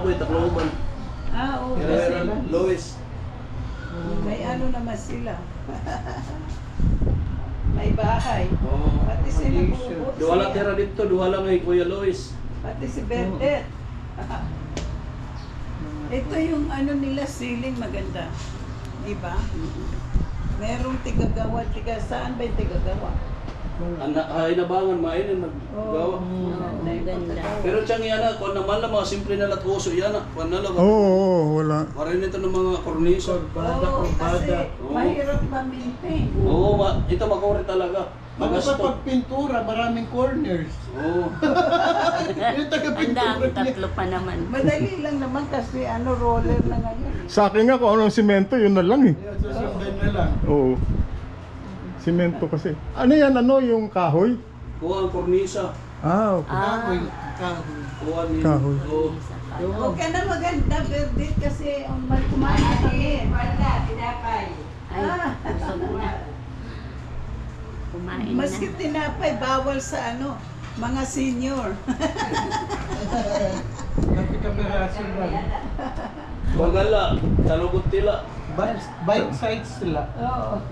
baboy, Tacloban. Oo, Herrera, Lois. may ano naman sila. May bahay. Oo. Pati si Nabubot Duha lang tira dito, duha lang ay Kuya Lois. Pati si Bertet. Ito yung ano nila, ceiling maganda. Diba? Merong tigagawa, saan ba yung tigagawa? Anak ay nabangan mainin naggawa. Ganda. Pero tiyang yana, kung naman lang mga simple na latuso yana, kung na lang. Oo, wala. Marin ito ng mga kornisa. Oo, kasi mahirap ma-maintain. Oo, ito makuri talaga. Ano pa pag pintura, maraming corners. Oo. Yung taga-pintura niya. Tatlo pa naman. Madali lang naman kasi ano, roller na ngayon. Sa akin nga kung anong simento, yun na lang eh. Yung susundan na lang. Oo. Simento kasi. Ano yan, ano yung kahoy? Kuha ang kornisa. Ah, okay. Kahoy. Kahoy. Kuha ni. Kahoy. Oo. Huwag ka na maganda, Bertet, kasi kumain na kami. Wala, tinapay. Ay, busog na. Kumain na. Maski tinapay, bawal sa ano, mga senior. Napikapiraso lang. Bagala, salugot tila. Bite size sila. Oo.